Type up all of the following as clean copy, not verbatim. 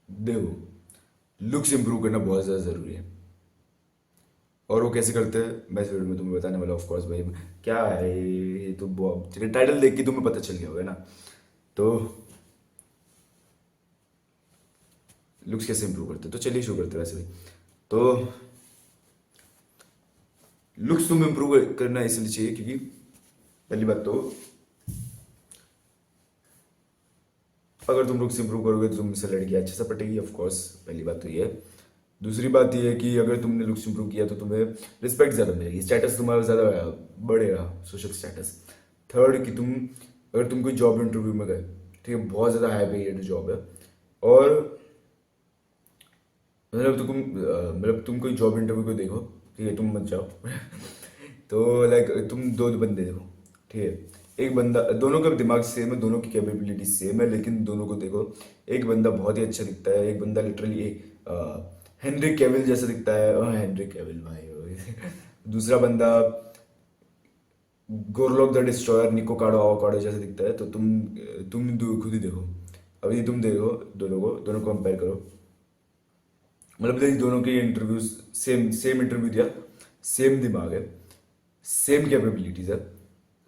देखो, looks improve करना बहुत ज़्यादा ज़रूरी है। और वो कैसे करते हैं मैं इस वीडियो में तुम्हें बताने वाला, ऑफ कोर्स भाई। क्या है ये तो तेरे टाइटल देख के तुम्हें पता चल गया होगा ना। तो लुक्स कैसे इंप्रूव करते हैं, तो चलिए शुरू करते हैं वैसे भी। तो लुक्स तुम इंप्रूव करना इसलिए चाहिए क्योंकि पहली बात तो अगर तुम लुक्स इंप्रूव करोगे तो तुमसे लड़की अच्छे से पटेगी, ऑफ कोर्स। पहली बात तो ये है। दूसरी बात ये है कि अगर तुमने लुक्स इंप्रूव किया तो तुम्हें रिस्पेक्ट ज़्यादा मिलेगी, स्टेटस तुम्हारा ज़्यादा बढ़ेगा, सोशल स्टेटस। थर्ड कि तुम अगर तुम कोई जॉब इंटरव्यू में गए, ठीक है, बहुत ज़्यादा हाई पेड जॉब है, और मतलब तुम कोई जॉब इंटरव्यू को देखो, ठीक है, तुम मत जाओ तो लाइक तुम दो बंदे देखो, ठीक है, एक बंदा, दोनों का दिमाग सेम है, दोनों की कैपेबिलिटी सेम है, लेकिन दोनों को देखो। एक बंदा बहुत ही अच्छा दिखता है, एक बंदा लिटरली हेनरी कैविल जैसा दिखता है, हेनरी कैविल भाई दूसरा बंदा गोरलॉक द डिस्ट्रॉयर, निको काडो आवोकाडो जैसा दिखता है। तो खुद ही देखो। अभी तुम देखो, दोनों को कंपेयर करो। मतलब देखिए, दोनों के इंटरव्यूज सेम सेम इंटरव्यू दिया, सेम दिमाग है, सेम कैपेबिलिटीज है,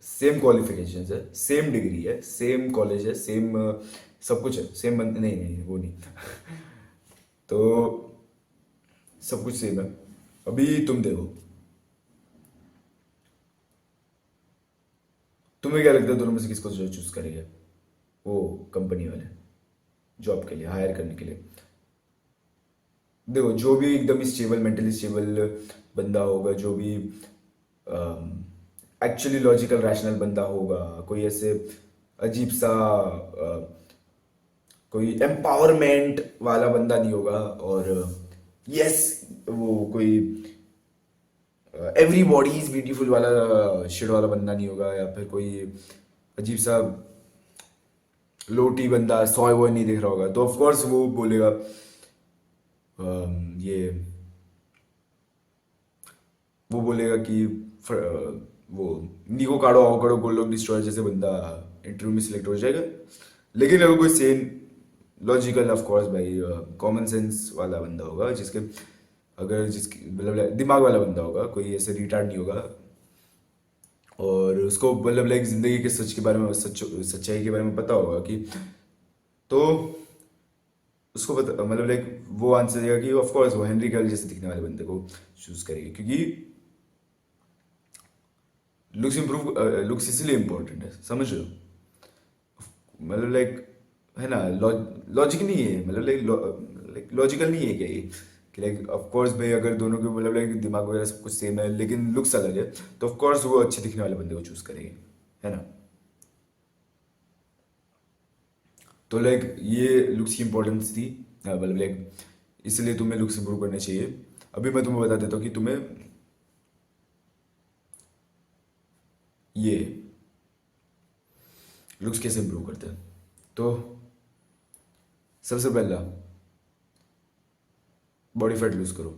सेम क्वालिफिकेशन है, सेम डिग्री है, सेम कॉलेज है, सेम सब कुछ है, सेम बंद नहीं नहीं वो नहीं तो सब कुछ सेम है। अभी तुम देखो, तुम्हें क्या लगता है दोनों में से किसको चूज करेंगे वो कंपनी वाले जॉब के लिए हायर करने के लिए? देखो, जो भी एकदम स्टेबल, मेंटली स्टेबल बंदा होगा, जो भी एक्चुअली लॉजिकल रैशनल बंदा होगा, कोई ऐसे अजीब सा कोई एम्पावरमेंट वाला बंदा नहीं होगा, और यस, वो कोई एवरी बॉडी इज ब्यूटीफुल वाला शिट वाला बंदा नहीं होगा, या फिर कोई अजीब सा लोटी बंदा सॉय वॉय नहीं दिख रहा होगा, तो ऑफ कोर्स वो बोलेगा ये वो बोलेगा कि वो निको काडो आवोकाडो गोल्ड डिस्ट्रॉयर जैसे बंदा इंटरव्यू में सिलेक्ट हो जाएगा। लेकिन अगर कोई सेन लॉजिकल, ऑफ कोर्स भाई, कॉमन सेंस वाला बंदा होगा, जिसके अगर जिसकी मतलब दिमाग वाला बंदा होगा, कोई ऐसे रिटार्ड नहीं होगा, और उसको मतलब लाइक जिंदगी के सच के बारे में, सच्चाई के बारे में पता होगा कि, तो उसको पता, मतलब लाइक वो आंसर देगा कि ऑफ कोर्स वो हेनरी कैविल जैसे दिखने वाले बंदे को चूज करेगी, क्योंकि लुक्स इसलिए इम्पोर्टेंट है, समझ रहे हो? मतलब लाइक है ना, लॉजिक नहीं है, मतलब लाइक लॉजिकल नहीं है क्या ये, कि लाइक ऑफ कोर्स भाई अगर दोनों के मतलब लाइक दिमाग वगैरह सब कुछ सेम है लेकिन लुक्स अलग है, तो ऑफ कोर्स वो अच्छे दिखने वाले बंदे को चूज करेंगे, है ना? तो लाइक ये लुक्स की इंपॉर्टेंस थी, मतलब लाइक इसलिए तुम्हें लुक्स इंप्रूव करने चाहिए। अभी मैं तुम्हें बता देता हूँ कि तुम्हें ये लुक्स कैसे इंप्रूव करते हैं। तो सबसे पहला, बॉडी फैट लूज करो।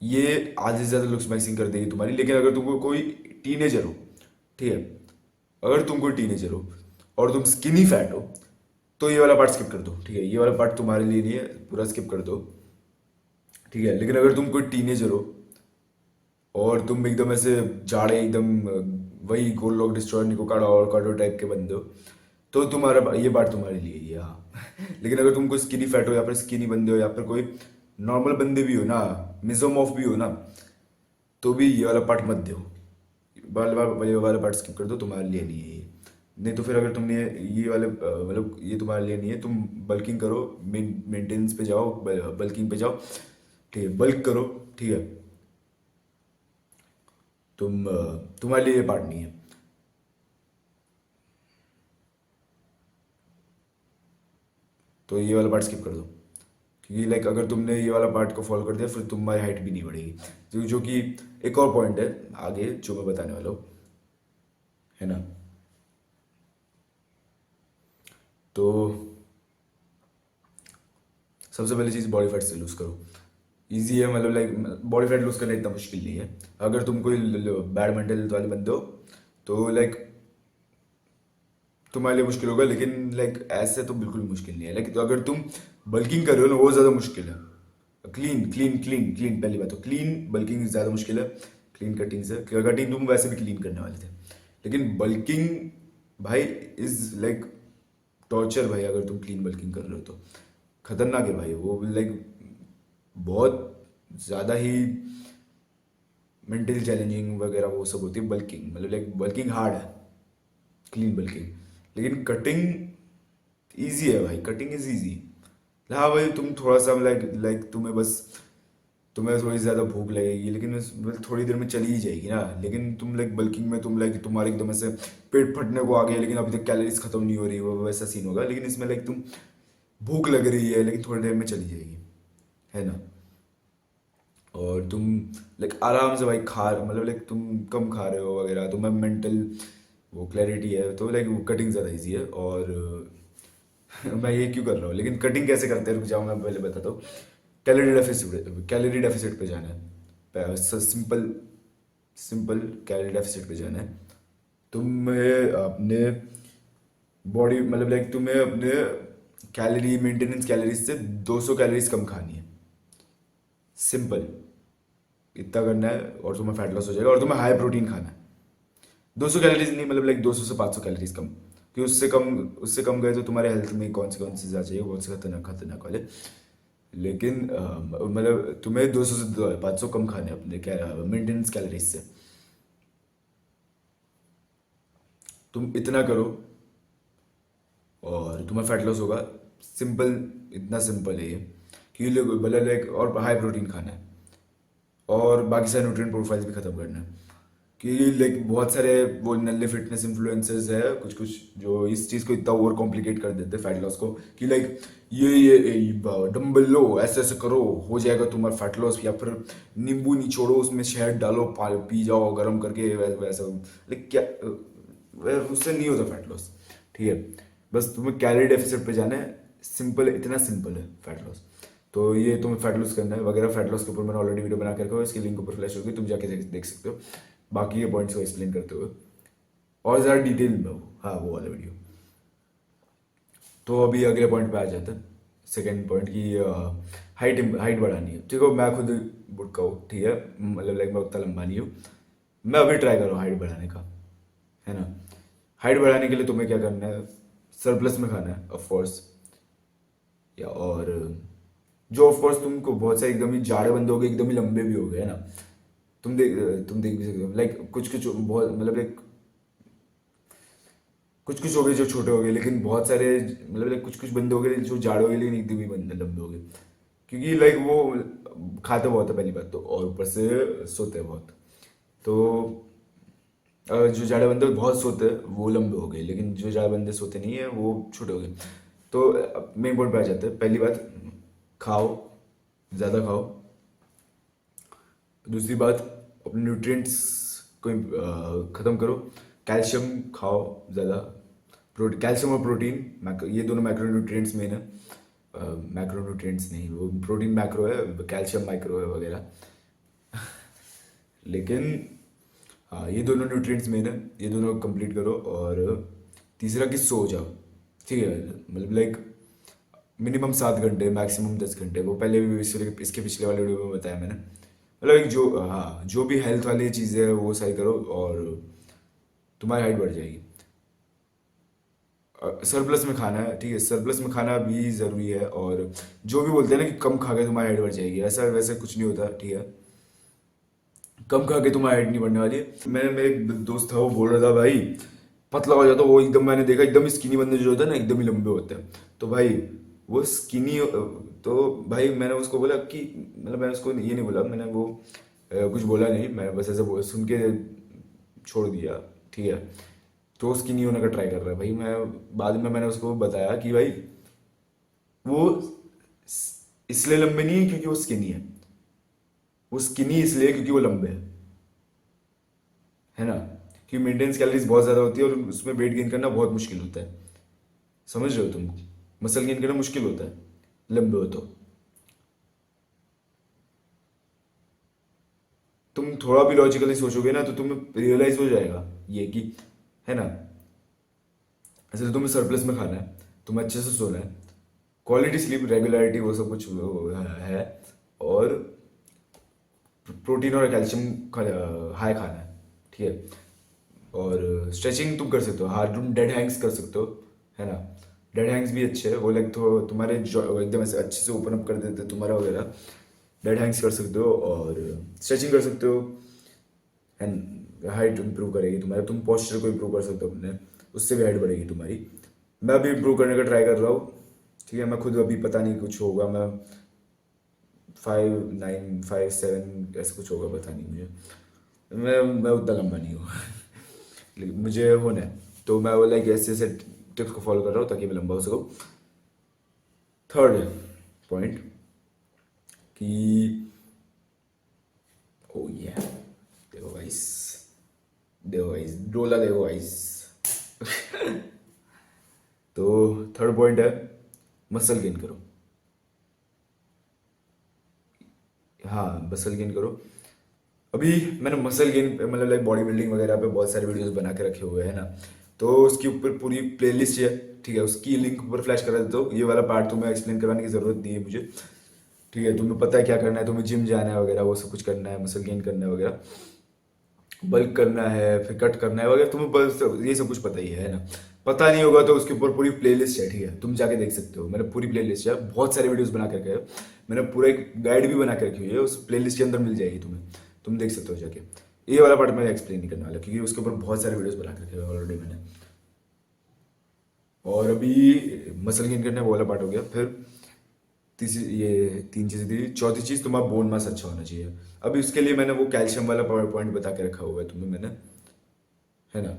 ये आधे से ज़्यादा लुक्स मैक्सिंग कर देगी तुम्हारी। लेकिन अगर तुमको कोई टीनेजर हो, ठीक है, अगर तुम कोई टीनेजर हो और तुम स्किनी फैट हो, तो ये वाला पार्ट स्किप कर दो, ठीक है, ये वाला पार्ट तुम्हारे लिए नहीं है, पूरा स्किप कर दो, ठीक है। लेकिन अगर तुम कोई टीनेजर हो और तुम एकदम ऐसे जाड़े, एकदम वही गोल लॉक डिस्ट्रॉयर निको काडो और काडो टाइप के बंदे हो, तो तुम्हारा ये बात तुम्हारे लिए ही है, हाँ लेकिन अगर तुम कोई स्किनी फैट हो, या फिर स्किनी बंदे हो, या फिर कोई नॉर्मल बंदे भी हो ना, मिजोमॉफ भी हो ना, तो भी ये वाला पार्ट मत दो, ये वाला पार्ट स्किप कर दो, तुम्हारे लिए नहीं है ये। नहीं तो फिर अगर तुमने ये वाले मतलब ये तुम्हारे लिए नहीं है, तुम बल्किंग करो, मेंटेनेंस पे जाओ, बल्किंग पे जाओ, ठीक है, बल्क करो, ठीक है। तुम्हारे लिए ये पार्ट नहीं है। तो ये वाला पार्ट स्किप कर दो, क्योंकि लाइक अगर तुमने ये वाला पार्ट को फॉलो कर दिया फिर तुम्हारी हाइट भी नहीं बढ़ेगी, जो कि एक और पॉइंट है आगे जो मैं बताने वाला हूँ, है ना? तो सबसे पहली चीज़, बॉडी फैट से लूज़ करो। इजी है, मतलब लाइक बॉडी फैट लूज़ करना इतना मुश्किल नहीं है। अगर तुम कोई बैड मेंटल हेल्थ वाले बंदे हो, तो लाइक तुम्हारे लिए मुश्किल होगा, लेकिन लाइक ऐसे तो बिल्कुल मुश्किल नहीं है। लाइक तो अगर तुम बल्किंग कर रहे हो ना, वो ज़्यादा मुश्किल है। क्लीन क्लीन क्लीन क्लीन, पहली बात तो क्लीन बल्किंग ज़्यादा मुश्किल है क्लीन कटिंग से। कटिंग तुम वैसे भी क्लीन करने वाले थे, लेकिन बल्किंग भाई इज़ लाइक टॉर्चर भाई। अगर तुम क्लीन बल्किंग कर रहे हो तो खतरनाक है भाई वो, लाइक बहुत ज़्यादा ही मेंटली चैलेंजिंग वगैरह वो सब होती है बल्किंग। मतलब लाइक बल्किंग हार्ड है, क्लीन बल्किंग, लेकिन कटिंग इजी है भाई। Cutting is easy. हाँ भाई, तुम थोड़ा सा लाइक लाइक तुम्हें बस तुम्हें थोड़ी ज़्यादा भूख लगेगी, लेकिन बस थोड़ी देर में चली ही जाएगी ना। लेकिन तुम लाइक बल्किंग में तुम लाइक तुम्हारे एकदम ऐसे पेट फटने को आ गया, लेकिन अभी तक कैलोरीज खत्म नहीं हो रही, वो वैसा सीन होगा। लेकिन इसमें लाइक तुम भूख लग रही है, लेकिन थोड़ी देर में चली जाएगी, है ना। और तुम लाइक आराम से भाई खा, मतलब लाइक तुम कम खा रहे हो वगैरह, तुम्हें मेंटल वो क्लैरिटी है, तो लाइक कटिंग ज़्यादा इजी है। और मैं ये क्यों कर रहा हूँ, लेकिन कटिंग कैसे करते हैं रुक जाओ, मैं पहले बताता हूँ। कैलोरी डेफिसिट पे जाना है, सिंपल सिंपल कैलोरी डेफिसिट पे जाना है। तुम्हें अपने बॉडी, मतलब लाइक तुम्हें अपने कैलोरी मेंटेनेंस कैलोरीज से 200 कैलोरीज कम खानी है। सिंपल इतना करना है और तुम्हें फैट लॉस हो जाएगा। और तुम्हें हाई प्रोटीन खाना है। 200 कैलोरीज नहीं, मतलब लाइक 200 से 500 कैलोरीज कम, कि उससे कम गए तो तुम्हारे हेल्थ में कौन से ज़्यादा चाहिए, बहुत से खतरनाक खतरनाक वाले। लेकिन मतलब तुम्हें 200 से 500 कम खाने हैं अपने क्या मेंटेनेंस कैलोरीज से। तुम इतना करो और तुम्हें फैट लॉस होगा। सिंपल, इतना सिंपल है ये कि मतलब लाइक, और हाई प्रोटीन खाना है और बाकी सारे न्यूट्रिएंट प्रोफाइल्स भी खत्म करना है। कि लाइक बहुत सारे वो नल्ले फिटनेस इन्फ्लुएंसर्स है कुछ कुछ, जो इस चीज़ को इतना ओवर कॉम्प्लिकेट कर देते हैं फैट लॉस को, कि लाइक ये डंबल लो, ऐसे ऐसे करो, हो जाएगा तुम्हारा फैट लॉस। या फिर नींबू निचोड़ो, उसमें शहद डालो, पी जाओ गर्म करके, वैसा लाइक क्या, उससे नहीं होता फैट लॉस। ठीक है, बस तुम्हें कैलोरी डेफिसिट पे जाना है। सिंपल, इतना सिंपल है फैट लॉस। तो ये तुम्हें फैट लॉस करना है वगैरह। फैट लॉस के ऊपर मैंने ऑलरेडी वीडियो बना के रखा है, इसकी लिंक ऊपर फ्लैश होगी, तुम जाके देख सकते हो बाकी ये पॉइंट्स को एक्सप्लेन करते हुए और ज़्यादा डिटेल में वो, हाँ वो वाला वीडियो। तो अभी अगले पॉइंट पे आ जाते हैं। सेकेंड पॉइंट की हाइट हाइट बढ़ानी है। ठीक है, मैं खुद बुढ़का हूँ, ठीक है, मतलब लाइक मैं उतना लंबा नहीं हूँ। मैं अभी ट्राई कर रहा हूँ हाइट बढ़ाने का, है ना। हाइट बढ़ाने के लिए तुम्हें क्या करना है, सरप्लस में खाना है ऑफ कोर्स। या और जो ऑफ कोर्स तुमको बहुत सारे एकदम ही जाड़े बंदे हो गए, एकदम ही लंबे भी हो गए, है ना। तुम देख भी सकते हो लाइक कुछ कुछ बहुत, मतलब लाइक कुछ कुछ हो गए जो छोटे हो गए, लेकिन बहुत सारे मतलब लाइक कुछ कुछ बंदे हो गए जो जाड़े हो गए, लेकिन एकदम ही बंदे लंबे हो गए। क्योंकि लाइक वो खाते बहुत है पहली बात तो, और ऊपर से सोते हैं बहुत। तो जो जाड़े बंदे बहुत सोते हैं वो लंबे हो गए, लेकिन जो जाड़े बंदे सोते नहीं है वो छोटे हो गए। तो मेन पॉइंट पे आ जाते हैं। पहली बात, खाओ, ज़्यादा खाओ। दूसरी बात, अपने न्यूट्रिएंट्स को ख़त्म करो। कैल्शियम खाओ ज़्यादा। कैल्शियम और प्रोटीन, ये दोनों मैक्रो न्यूट्रिएंट्स मेन है। मैक्रो न्यूट्रिएंट्स नहीं, वो प्रोटीन मैक्रो है, कैल्शियम माइक्रो है वगैरह। लेकिन हाँ, ये दोनों न्यूट्रिएंट्स मेन है, ये दोनों कंप्लीट करो। और तीसरा कि सो जाओ, ठीक है, मतलब लाइक मिनिमम 7 घंटे, मैक्सिमम 10 घंटे। वो पहले भी इसके पिछले वाले वीडियो में बताया मैंने। मतलब एक जो, हाँ, जो भी हेल्थ वाली चीज़ें है वो सही करो और तुम्हारी हाइट बढ़ जाएगी। सरप्लस में खाना है, ठीक है, सरप्लस में खाना भी ज़रूरी है। और जो भी बोलते हैं ना कि कम खा के तुम्हारी हाइट बढ़ जाएगी, ऐसा वैसे कुछ नहीं होता, ठीक है। कम खा के तुम्हारी हाइट नहीं बढ़ने वाली है। मैंने, मेरे एक दोस्त था वो बोल रहा था भाई पतला हो जाता, वो एकदम, मैंने देखा एकदम स्किनी बंदे जो होते हैं ना एकदम ही लंबे होते हैं। तो भाई वो स्किनी, तो भाई मैंने उसको बोला कि, मतलब मैंने उसको ये नहीं बोला, मैंने वो कुछ बोला नहीं, मैं बस ऐसे सुन के छोड़ दिया, ठीक है। तो स्किनी होने का ट्राई कर रहा है भाई। मैं बाद में मैंने उसको बताया कि भाई वो इसलिए लंबे नहीं है क्योंकि वो स्किनी है, वो स्किनी इसलिए क्योंकि वो लंबे है ना। क्योंकि मेंटेनेंस कैलोरीज बहुत ज़्यादा होती है और उसमें वेट गेन करना बहुत मुश्किल होता है। समझ रहे हो तुम, मसल गेन करना मुश्किल होता है लंबे हो तो। तुम थोड़ा भी लॉजिकली सोचोगे ना तो तुम्हें रियलाइज हो जाएगा ये कि, है ना, ऐसे तो तुम्हें सरप्लस में खाना है, तुम्हें अच्छे से सोना है, क्वालिटी स्लीप, रेगुलरिटी, वो सब कुछ वो है, और प्रोटीन और कैल्शियम हाई खाना है, ठीक है। और स्ट्रेचिंग तुम कर सकते हो, हाँ तुम डेड हैंग्स कर सकते हो, है ना। डेड हैंग्स भी अच्छे है, वो लाइक तो तुम्हारे एकदम ऐसे अच्छे से ओपन अप कर देते हैं तुम्हारा वगैरह। डेड हैंग्स कर सकते हो और स्ट्रेचिंग कर सकते हो, एंड हाइट इंप्रूव करेगी तुम्हारे, तुम पोस्चर को इंप्रूव कर सकते हो अपने, उससे भी हाइट बढ़ेगी तुम्हारी। मैं अभी इंप्रूव करने का ट्राई कर रहा हूँ, ठीक है। मैं खुद अभी पता नहीं कुछ होगा, मैं 5'9", 5'7" ऐसा कुछ होगा, पता नहीं मुझे। मैं उतना लंबा नहीं हूँ लेकिन मुझे होना है, तो मैं वो लाइक ऐसे ऐसे टिप्स को फॉलो कर रहा हूँ ताकि मैं लंबा हो सकूँ। थर्ड पॉइंट कि ओ ये देखो गाइस, देखो गाइस, डोला देखो गाइस तो थर्ड पॉइंट है मसल गेन करो। हाँ मसल गेन करो। अभी मैंने मसल गेन मतलब लाइक बॉडी बिल्डिंग वगैरह पे बहुत सारे वीडियोस बना के रखे हुए हैं ना, तो उसके ऊपर पूरी प्लेलिस्ट है, ठीक है। उसकी लिंक ऊपर फ्लैश करा देता हूँ, ये वाला पार्ट तुम्हें एक्सप्लेन कराने की ज़रूरत नहीं है मुझे, ठीक है। तुम्हें पता है क्या करना है, तुम्हें जिम जाना है वगैरह, वो सब कुछ करना है, मसल गेन करना है वगैरह, बल्क करना है, फिर कट करना है वगैरह, तुम्हें बस ये सब कुछ पता ही है ना। पता नहीं होगा तो उसके ऊपर पूरी प्लेलिस्ट है, ठीक है, तुम जाके देख सकते हो। मैंने पूरी प्लेलिस्ट है, बहुत सारे वीडियोस बना करके है, मैंने पूरा एक गाइड भी बना के रखी हुई है, उस प्लेलिस्ट के अंदर मिल जाएगी तुम्हें, तुम देख सकते हो जाके। ये वाला पार्ट मैं एक्सप्लेन नहीं करने वाला क्योंकि उसके ऊपर बहुत सारे वीडियोस बना के रखे हुए ऑलरेडी मैंने। और अभी मसल गेन करने वाला पार्ट हो गया, फिर तीसरी, ये तीन चीज़ें थी, चौथी चीज़ तुम्हारा बोन मास अच्छा होना चाहिए। अभी उसके लिए मैंने वो कैल्शियम वाला पावर पॉइंट बता के रखा हुआ है तुम्हें मैंने, है ना।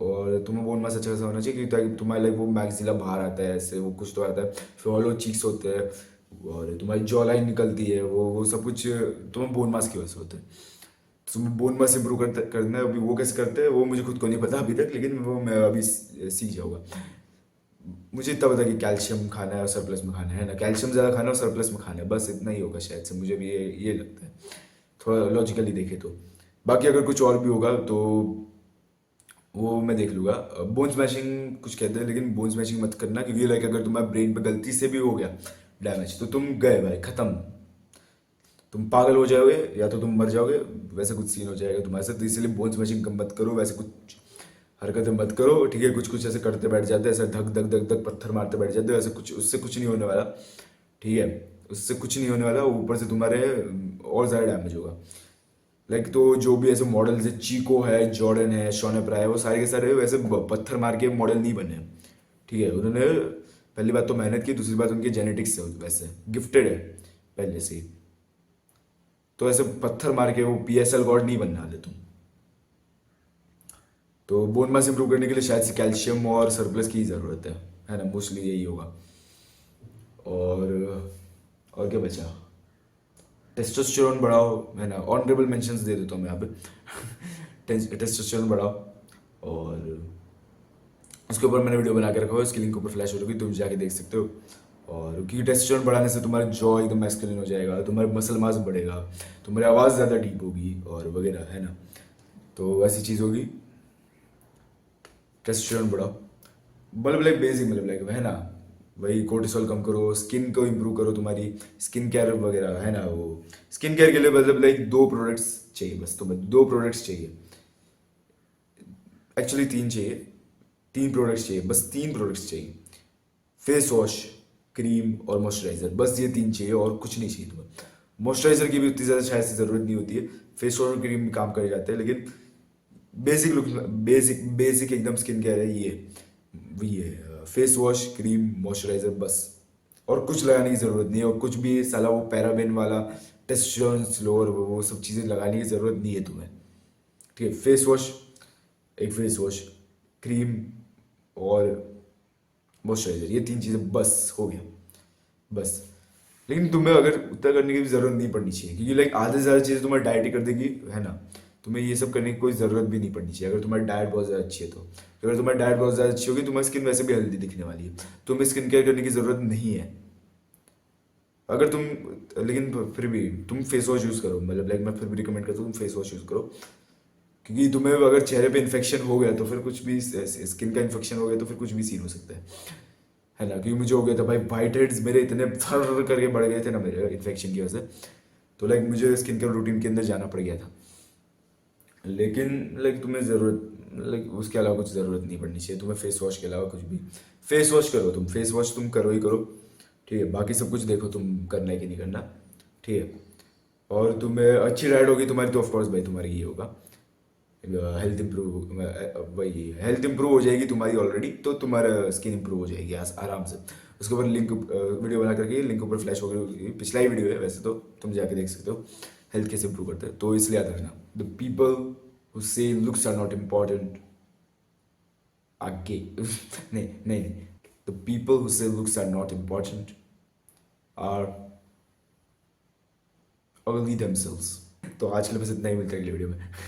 और तुम्हें बोन मास अच्छा खासा होना चाहिए क्योंकि ताकि तुम्हारे लाइक वो मैक्सिला बाहर आता है, ऐसे वो कुछ तो आता है, फिर हॉलो चीक्स होते हैं, और तुम्हारी जॉ लाइन निकलती है, वो सब कुछ तुम्हें बोन मास की वजह से होता है। तो तुम्हें बोन मास इंप्रूव करना है, अभी वो कैसे करते हैं वो मुझे खुद को नहीं पता अभी तक, लेकिन वो मैं अभी सीख जाऊँगा। मुझे इतना पता कि कैल्शियम खाना है और सरप्लस में खाना है ना, कैल्शियम ज़्यादा खाना है और सरप्लस में खाना है, बस इतना ही होगा शायद से, मुझे भी ये लगता है, थोड़ा लॉजिकली देखे तो। बाकी अगर कुछ और भी होगा तो वो मैं देख लूँगा। बोन स्मैशिंग कुछ कहते हैं, लेकिन बोन स्मैशिंग मत करना क्योंकि लाइक अगर तुम्हारे ब्रेन पे गलती से भी हो गया डैमेज तो तुम गए भाई, खत्म, तुम पागल हो जाओगे या तो तुम मर जाओगे, वैसे कुछ सीन हो जाएगा तुम्हारे साथ। तो इसलिए बोन स्मैशिंग कम मत करो, वैसे कुछ हरकतें मत करो, ठीक है। कुछ कुछ ऐसे करते बैठ जाते हैं, ऐसे धक धक धक धक पत्थर मारते बैठ जाते हो, ऐसे कुछ, उससे कुछ नहीं होने वाला, ठीक है। उससे कुछ नहीं होने वाला, ऊपर से तुम्हारे और ज़्यादा डैमेज होगा। लाइक तो जो भी ऐसे मॉडल्स है, चीको है, जॉर्डन है, शॉन एप्रा है, वो सारे के सारे वैसे पत्थर मार के मॉडल नहीं बने हैं, ठीक है। उन्होंने पहली बात तो मेहनत की, दूसरी बात उनके जेनेटिक्स से वैसे गिफ्टेड है पहले से ही। तो ऐसे पत्थर मार के वो PSL गॉड नहीं बनने वाले तुम। तो बोन मास इंप्रूव करने के लिए शायद से कैल्शियम और सरप्लस की ज़रूरत है ना, मोस्टली यही होगा। और क्या बचा, टेस्टोस्टेरोन बढ़ाओ, है ना। ऑनरेबल मेंशंस दे देता हूँ मैं यहाँ पे टेस्टोस्टेरोन बढ़ाओ, और उसके ऊपर मैंने वीडियो बना के रखा हुआ है, उसकी लिंक ऊपर फ्लैश हो रही है, तुम जाके देख सकते हो। और क्योंकि टेस्टोस्टेरोन बढ़ाने से तुम्हारा जॉ एकदम मैस्कुलिन हो जाएगा, तुम्हारे मसल मास बढ़ेगा, तुम्हारी आवाज़ ज़्यादा डीप होगी और वगैरह, है ना। तो ऐसी चीज़ होगी, टेस्टोस्टेरोन बढ़ाओ, मतलब लाइक बेसिक, मतलब लाइक है ना, वही कोर्टिसोल कम करो, स्किन को इम्प्रूव करो, तुम्हारी स्किन केयर वगैरह, है ना। वो स्किन केयर के लिए मतलब लाइक 2 प्रोडक्ट्स चाहिए बस, तुम्हें 2 प्रोडक्ट्स चाहिए, एक्चुअली 3 चाहिए, 3 प्रोडक्ट्स चाहिए, बस 3 प्रोडक्ट्स चाहिए। फेस वॉश, क्रीम और मॉइस्चराइजर, बस ये 3 चाहिए और कुछ नहीं चाहिए तुम्हें। मॉइस्चराइजर की भी उतनी ज़्यादा शायद से ज़रूरत नहीं होती है, फेस वॉश और क्रीम भी काम कर जाते हैं, लेकिन बेसिक लुक, बेसिक बेसिक एकदम स्किन केयर है ये फेस वॉश, क्रीम, मॉइस्चराइजर, बस। और कुछ लगाने की ज़रूरत नहीं है, और कुछ भी साला वो पैराबेन वाला टेस्टोस्टेरोन स्लोअर वो सब चीज़ें लगाने की ज़रूरत नहीं है तुम्हें, ठीक है। फेस वॉश, एक फेस वॉश, क्रीम और मॉइस्चराइजर, ये 3 चीज़ें बस हो गया, बस। लेकिन तुम्हें अगर उतना करने की भी ज़रूरत नहीं पड़नी चाहिए क्योंकि लाइक आधे से ज़्यादा चीज़ें तुम्हारी डाइट ही कर देगी, है ना। तुम्हें ये सब करने की कोई ज़रूरत भी नहीं पड़नी चाहिए अगर तुम्हारी डाइट बहुत ज़्यादा अच्छी है तो। अगर तुम्हारी डाइट बहुत ज़्यादा अच्छी होगी, तुम्हारी स्किन वैसे भी हेल्दी दिखने वाली है, तुम्हें स्किन केयर करने की ज़रूरत नहीं है। अगर तुम, लेकिन फिर भी तुम फेस वॉश यूज़ करो, मतलब लाइक मैं फिर भी रिकमेंड करता हूँ तुम फेस वॉश यूज़ करो। क्योंकि तुम्हें अगर चेहरे पे इन्फेक्शन हो गया तो फिर कुछ भी, स्किन का इन्फेक्शन हो गया तो फिर कुछ भी सीन हो सकता है ना। क्योंकि मुझे हो गया था भाई, वाइट हेड्स मेरे इतने थर करके बढ़ गए थे ना मेरे इन्फेक्शन की वजह से, तो लाइक मुझे स्किन केयर रूटीन के अंदर जाना पड़ गया था। लेकिन लाइक तुम्हें ज़रूरत, लाइक उसके अलावा कुछ ज़रूरत नहीं पड़नी चाहिए तुम्हें फेस वॉश के अलावा कुछ भी। फेस वॉश करो तुम, फेस वॉश तुम करो ही करो, ठीक है। बाकी सब कुछ देखो तुम करना है कि नहीं करना, ठीक है। और तुम्हें अच्छी डाइट होगी तुम्हारी तो ऑफकोर्स भाई तुम्हारी ये होगा, हेल्थ इम्प्रूव, वही हेल्थ इम्प्रूव हो जाएगी तुम्हारी ऑलरेडी, तो तुम्हारा स्किन इम्प्रूव हो जाएगी आराम से। उसके ऊपर लिंक, वीडियो बना करके लिंक ऊपर फ्लैश हो गई, पिछला ही वीडियो है वैसे तो, तुम जाके देख सकते हो हेल्थ कैसे इम्प्रूव करते हैं। तो इसलिए याद रखना, the people who say looks are not important आगे नहीं नहीं नहीं, the people who say looks are not important आर only themselves। तो आज के लिए बस इतना ही, मिलता है अगले वीडियो में।